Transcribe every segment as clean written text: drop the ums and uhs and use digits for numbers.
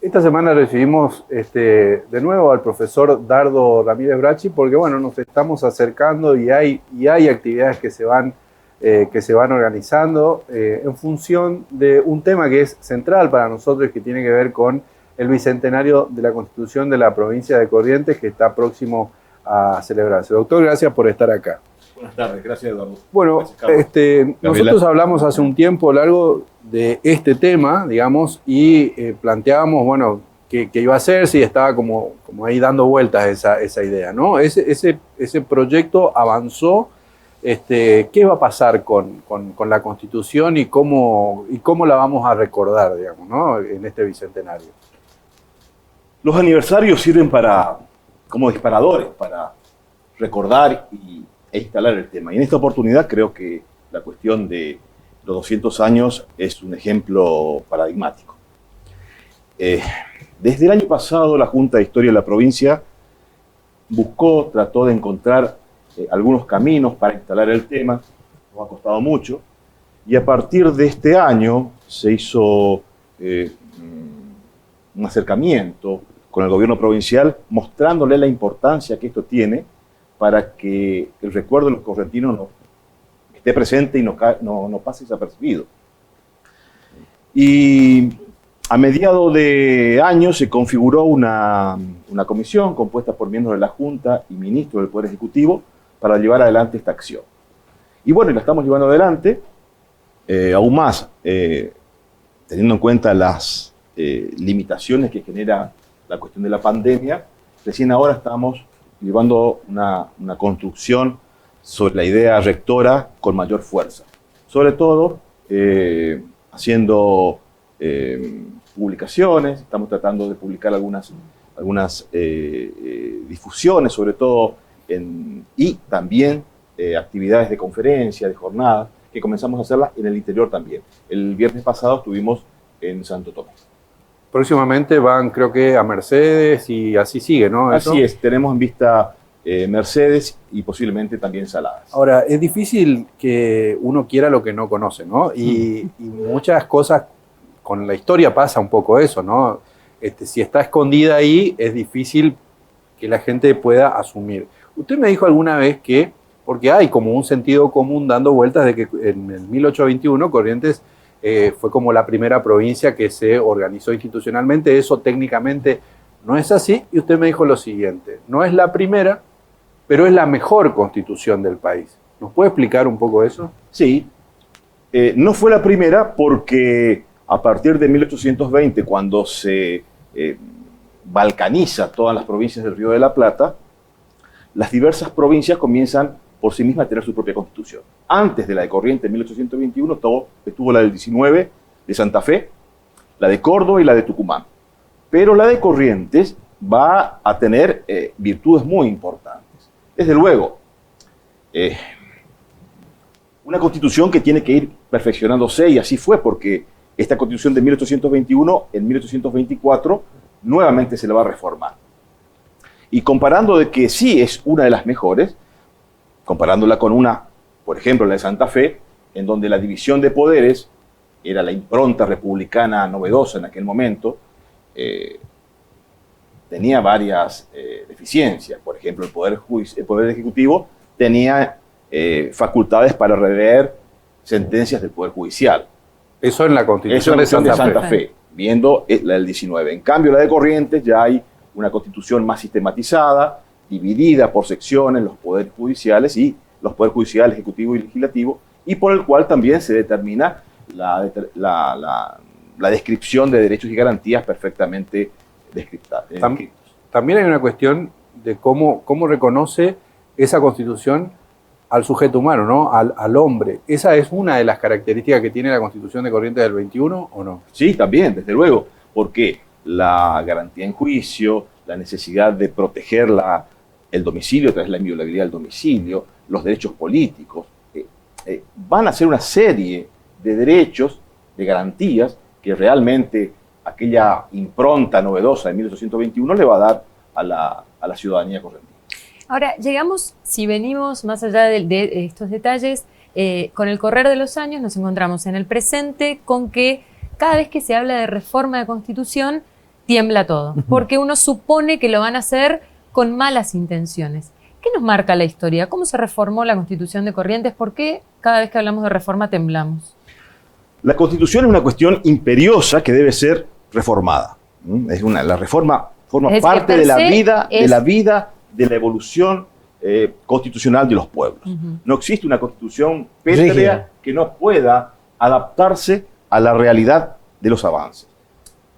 Esta semana recibimos de nuevo al profesor Dardo Ramírez Bracci porque bueno, nos estamos acercando y hay actividades que se van organizando en función de un tema que es central para nosotros, que tiene que ver con el bicentenario de la Constitución de la provincia de Corrientes, que está próximo a celebrarse. Doctor, gracias por estar acá. Buenas tardes, gracias Eduardo. Bueno, nosotros hablamos hace un tiempo largo de este tema, digamos, y planteábamos, bueno, qué iba a ser, si estaba como ahí dando vueltas esa idea, ¿no? Ese proyecto avanzó. ¿Qué va a pasar con la Constitución y cómo la vamos a recordar, digamos, ¿no? En este bicentenario? Los aniversarios sirven como disparadores para recordar e instalar el tema. Y en esta oportunidad creo que la cuestión de los 200 años es un ejemplo paradigmático. Desde el año pasado la Junta de Historia de la provincia trató de encontrar algunos caminos para instalar el tema. Nos ha costado mucho. Y a partir de este año se hizo un acercamiento con el gobierno provincial mostrándole la importancia que esto tiene para que el recuerdo de los correntinos esté presente y no pase desapercibido. Y a mediados de año se configuró una comisión compuesta por miembros de la Junta y ministros del Poder Ejecutivo para llevar adelante esta acción. Y bueno, la estamos llevando adelante, aún más, teniendo en cuenta las limitaciones que genera la cuestión de la pandemia. Recién ahora estamos llevando una construcción sobre la idea rectora con mayor fuerza. Sobre todo, haciendo publicaciones, estamos tratando de publicar algunas difusiones, sobre todo, y también actividades de conferencia, de jornadas, que comenzamos a hacerlas en el interior también. El viernes pasado estuvimos en Santo Tomé. Próximamente van, creo que a Mercedes y así sigue, ¿no? Así es, tenemos en vista Mercedes y posiblemente también Saladas. Ahora, es difícil que uno quiera lo que no conoce, ¿no? Y muchas cosas, con la historia pasa un poco eso, ¿no? Si está escondida ahí, es difícil que la gente pueda asumir. Usted me dijo alguna vez que, porque hay como un sentido común dando vueltas de que en el 1821 Corrientes fue como la primera provincia que se organizó institucionalmente. Eso técnicamente no es así. Y usted me dijo lo siguiente: no es la primera, pero es la mejor constitución del país. ¿Nos puede explicar un poco eso? Sí. No fue la primera porque a partir de 1820, cuando se balcaniza todas las provincias del Río de la Plata, las diversas provincias comienzan por sí mismas a tener su propia constitución. Antes de la de Corrientes en 1821 estuvo la del 19 de Santa Fe, la de Córdoba y la de Tucumán. Pero la de Corrientes va a tener virtudes muy importantes. Desde luego, una constitución que tiene que ir perfeccionándose, y así fue, porque esta constitución de 1821, en 1824, nuevamente se la va a reformar. Y comparando de que sí es una de las mejores, comparándola con por ejemplo, la de Santa Fe, en donde la división de poderes era la impronta republicana novedosa en aquel momento, tenía varias deficiencias. Por ejemplo, el Poder Ejecutivo tenía facultades para rever sentencias del Poder Judicial. Eso en la Constitución de Santa Fe, viendo la del 19. En cambio, la de Corrientes ya hay una constitución más sistematizada, dividida por secciones, los poderes judiciales y los poderes judicial, ejecutivo y legislativo, y por el cual también se determina la descripción de derechos y garantías perfectamente descritos. También hay una cuestión de cómo reconoce esa Constitución al sujeto humano, ¿no? Al hombre. ¿Esa es una de las características que tiene la Constitución de Corrientes del 21 o no? Sí, también, desde luego, porque la garantía en juicio, la necesidad de proteger el domicilio a través de la inviolabilidad del domicilio, los derechos políticos, van a ser una serie de derechos, de garantías que realmente aquella impronta novedosa de 1821 le va a dar a la ciudadanía correntina. Ahora, si venimos más allá de estos detalles, con el correr de los años nos encontramos en el presente con que cada vez que se habla de reforma de Constitución, tiembla todo, porque uno supone que lo van a hacer con malas intenciones. ¿Qué nos marca la historia? ¿Cómo se reformó la Constitución de Corrientes? ¿Por qué cada vez que hablamos de reforma temblamos? La Constitución es una cuestión imperiosa que debe ser reformada. La reforma forma parte de la vida, de la evolución constitucional de los pueblos. No existe una Constitución pétrea que no pueda adaptarse a la realidad de los avances.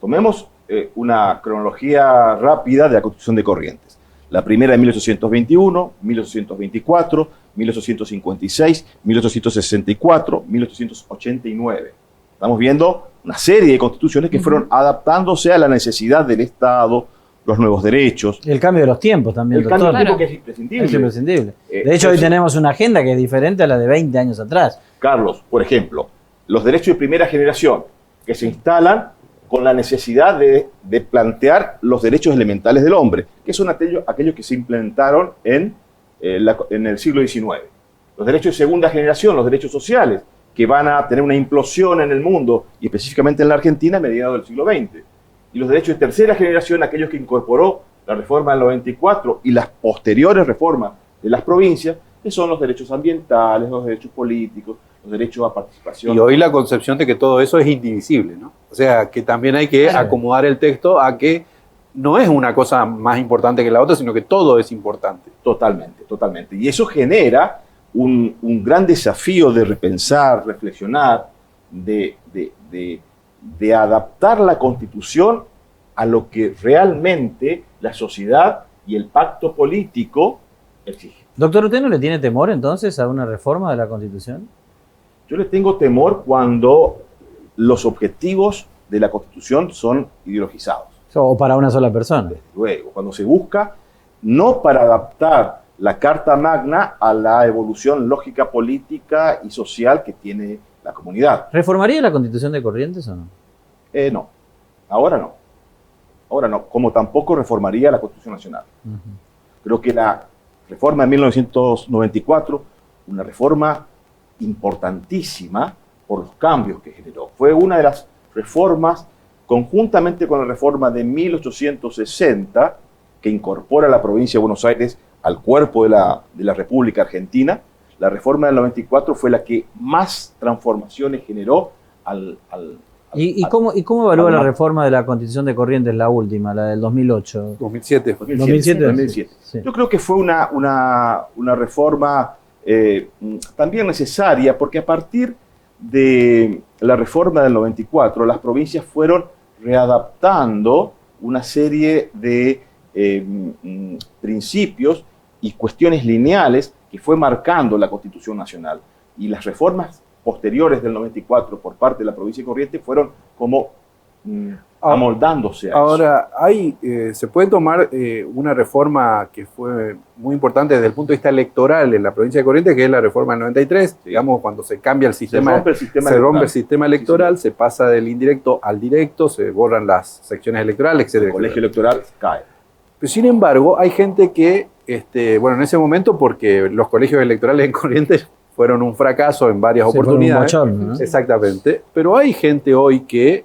Tomemos una cronología rápida de la Constitución de Corrientes. La primera en 1821, 1824, 1856, 1864, 1889. Estamos viendo una serie de constituciones que fueron adaptándose a la necesidad del Estado, los nuevos derechos. El cambio de los tiempos también, el cambio de tiempo que es imprescindible. Es imprescindible. De hecho, hoy tenemos una agenda que es diferente a la de 20 años atrás. Carlos, por ejemplo, los derechos de primera generación que se instalan con la necesidad de plantear los derechos elementales del hombre, que son aquellos que se implementaron en el siglo XIX. Los derechos de segunda generación, los derechos sociales, que van a tener una implosión en el mundo, y específicamente en la Argentina, a mediados del siglo XX. Y los derechos de tercera generación, aquellos que incorporó la reforma del 94 y las posteriores reformas de las provincias, que son los derechos ambientales, los derechos políticos, los derechos a participación. Y hoy la concepción de que todo eso es indivisible, ¿no? O sea, que también hay que acomodar el texto a que no es una cosa más importante que la otra, sino que todo es importante. Totalmente, totalmente. Y eso genera un gran desafío de repensar, reflexionar, de adaptar la Constitución a lo que realmente la sociedad y el pacto político exigen. Doctor, ¿usted no le tiene temor entonces a una reforma de la Constitución? Yo le tengo temor cuando los objetivos de la Constitución son ideologizados. O para una sola persona. Desde luego, cuando se busca no para adaptar la Carta Magna a la evolución lógica, política y social que tiene la comunidad. ¿Reformaría la Constitución de Corrientes o no? No, ahora no. Ahora no, como tampoco reformaría la Constitución Nacional. Creo que la reforma de 1994, una reforma importantísima por los cambios que generó. Fue una de las reformas, conjuntamente con la reforma de 1860, que incorpora a la provincia de Buenos Aires al cuerpo de la República Argentina. La reforma del 94 fue la que más transformaciones generó ¿Y cómo evalúa la reforma de la Constitución de Corrientes, la última, la del 2008? 2007. 2007. Sí. Yo creo que fue una reforma también necesaria, porque a partir de la reforma del 94, las provincias fueron readaptando una serie de principios y cuestiones lineales que fue marcando la Constitución Nacional. Y las reformas posteriores del 94 por parte de la provincia de Corrientes fueron como amoldándose a eso. Ahora, se puede tomar una reforma que fue muy importante desde el punto de vista electoral en la provincia de Corrientes, que es la reforma del 93, digamos, cuando se cambia el sistema, rompe el sistema electoral, se pasa del indirecto al directo, se borran las secciones electorales, etc. El colegio electoral cae. Pero sin embargo, hay gente que, en ese momento, porque los colegios electorales en Corrientes fueron un fracaso en varias oportunidades. Un bochorno, ¿no? Exactamente. Pero hay gente hoy que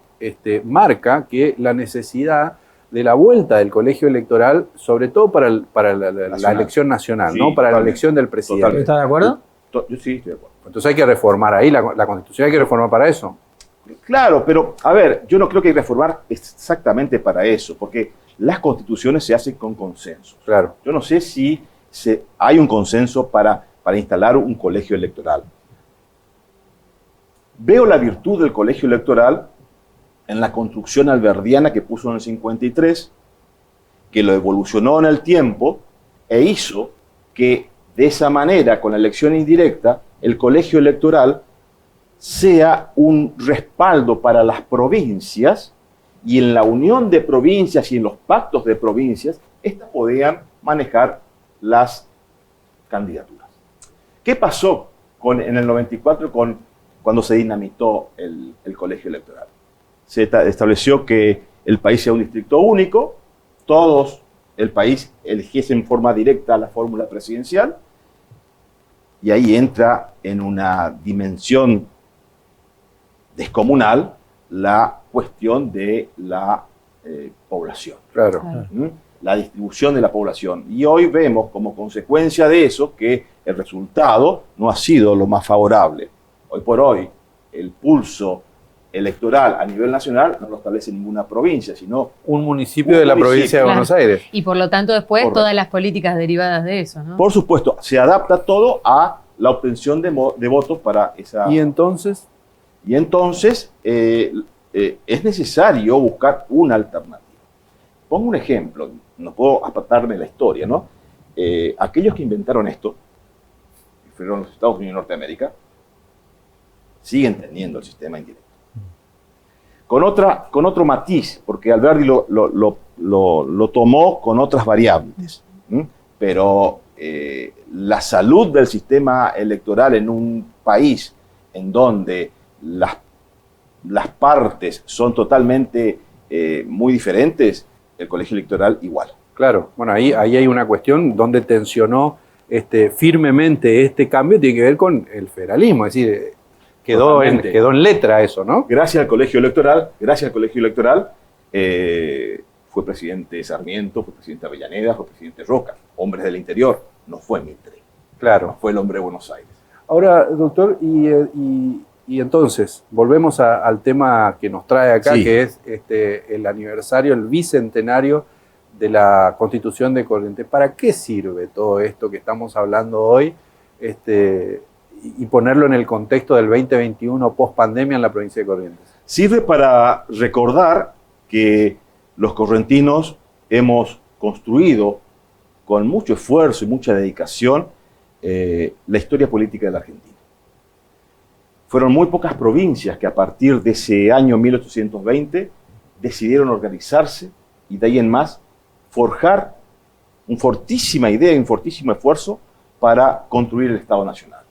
marca que la necesidad de la vuelta del colegio electoral, sobre todo para la elección nacional, sí, ¿no? Para la totalmente, elección del presidente. ¿Está de acuerdo? Yo sí estoy de acuerdo. Entonces hay que reformar ahí, la Constitución hay que reformar para eso. Claro, pero a ver, yo no creo que hay que reformar exactamente para eso, porque las constituciones se hacen con consenso. Claro. Yo no sé si hay un consenso para instalar un colegio electoral. Veo la virtud del colegio electoral en la construcción alberdiana que puso en el 53, que lo evolucionó en el tiempo e hizo que de esa manera, con la elección indirecta, el colegio electoral sea un respaldo para las provincias, y en la unión de provincias y en los pactos de provincias, estas podían manejar las candidaturas. ¿Qué pasó en el 94 cuando se dinamitó el colegio electoral? Se estableció que el país sea un distrito único, todos el país eligiesen en forma directa la fórmula presidencial, y ahí entra en una dimensión descomunal la cuestión de la población. Claro. ¿Mm? La distribución de la población. Y hoy vemos como consecuencia de eso que el resultado no ha sido lo más favorable. Hoy por hoy, el pulso electoral a nivel nacional no lo establece ninguna provincia, sino Un municipio de la provincia de Claro. Buenos Aires. Y por lo tanto después Correcto. todas las políticas derivadas de eso, ¿no? por supuesto, se adapta todo a la obtención de votos para esa... Y entonces, Y entonces es necesario buscar una alternativa. Pongo un ejemplo, no puedo apartarme de la historia, ¿no? Aquellos que inventaron esto, que fueron los Estados Unidos de Norteamérica, siguen teniendo el sistema indirecto. Con otro matiz, porque Alberti lo tomó con otras variables, ¿m? Pero la salud del sistema electoral en un país en donde las partes son totalmente muy diferentes, el colegio electoral igual. claro, bueno, ahí hay una cuestión donde tensionó firmemente este cambio, tiene que ver con el federalismo, es decir, quedó Totalmente. en letra eso, ¿no? Gracias al colegio electoral, fue presidente Sarmiento, fue presidente Avellaneda, fue presidente Roca, hombres del interior, no fue Mitre, no Claro. fue el hombre de Buenos Aires. Ahora, doctor, y entonces, volvemos al tema que nos trae acá, Sí. que es el aniversario, el bicentenario de la Constitución de Corrientes. ¿Para qué sirve todo esto que estamos hablando hoy y ponerlo en el contexto del 2021 post-pandemia en la provincia de Corrientes? Sirve para recordar que los correntinos hemos construido con mucho esfuerzo y mucha dedicación la historia política de la Argentina. Fueron muy pocas provincias que a partir de ese año 1820 decidieron organizarse y de ahí en más forjar una fortísima idea y un fortísimo esfuerzo para construir el Estado Nacional.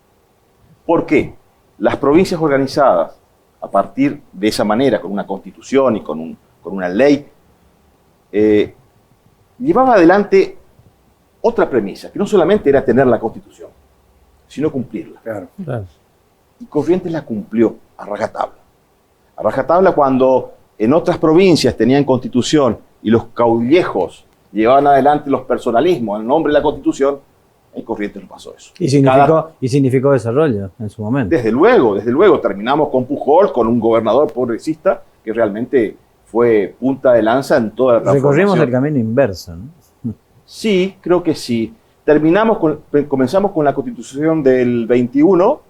¿Por qué? Las provincias organizadas a partir de esa manera, con una constitución y con una ley, llevaba adelante otra premisa, que no solamente era tener la constitución, sino cumplirla. Claro. Claro. Y Corrientes la cumplió a rajatabla. A rajatabla cuando en otras provincias tenían constitución y los caudillejos llevaban adelante los personalismos en nombre de la constitución, en Corrientes no pasó eso. Y significó desarrollo en su momento. Desde luego, terminamos con Pujol, con un gobernador progresista que realmente fue punta de lanza en toda la Recorrimos transformación. el camino inverso, ¿no? Sí, creo que sí. Comenzamos con la Constitución del 21,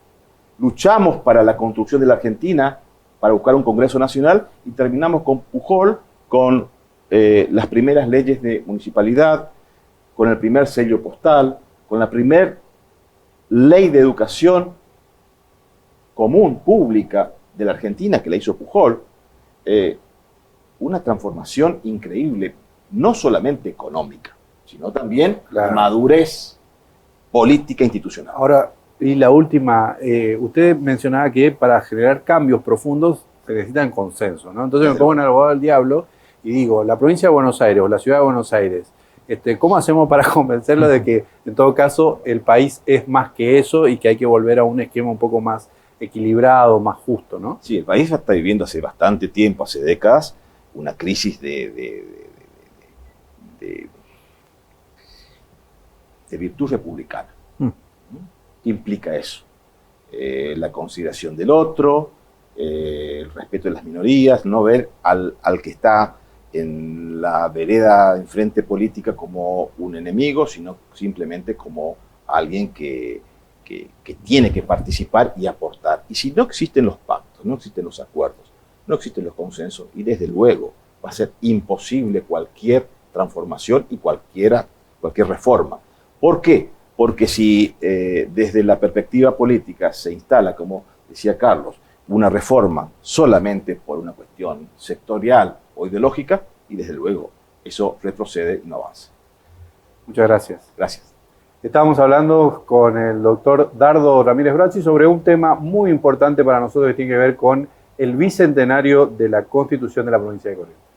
luchamos para la construcción de la Argentina, para buscar un Congreso Nacional, y terminamos con Pujol, con las primeras leyes de municipalidad, con el primer sello postal, con la primera ley de educación común, pública, de la Argentina, que la hizo Pujol. Una transformación increíble, no solamente económica, sino también Claro. madurez política institucional. Ahora, y la última, usted mencionaba que para generar cambios profundos se necesitan consenso, ¿no? Entonces me pongo en el abogado del diablo y digo, la provincia de Buenos Aires o la ciudad de Buenos Aires, ¿cómo hacemos para convencerlo de que en todo caso el país es más que eso y que hay que volver a un esquema un poco más equilibrado, más justo, ¿no? Sí, el país está viviendo hace bastante tiempo, hace décadas, una crisis de virtud republicana. ¿Qué implica eso? La consideración del otro, el respeto de las minorías, no ver al que está en la vereda enfrente política como un enemigo, sino simplemente como alguien que tiene que participar y aportar. Y si no existen los pactos, no existen los acuerdos, no existen los consensos, y desde luego va a ser imposible cualquier transformación y cualquier reforma. ¿Por qué? Porque si desde la perspectiva política se instala, como decía Carlos, una reforma solamente por una cuestión sectorial o ideológica, y desde luego eso retrocede y no avanza. Muchas gracias. Gracias. Estamos hablando con el doctor Dardo Ramírez Bracci sobre un tema muy importante para nosotros que tiene que ver con el bicentenario de la Constitución de la provincia de Corrientes.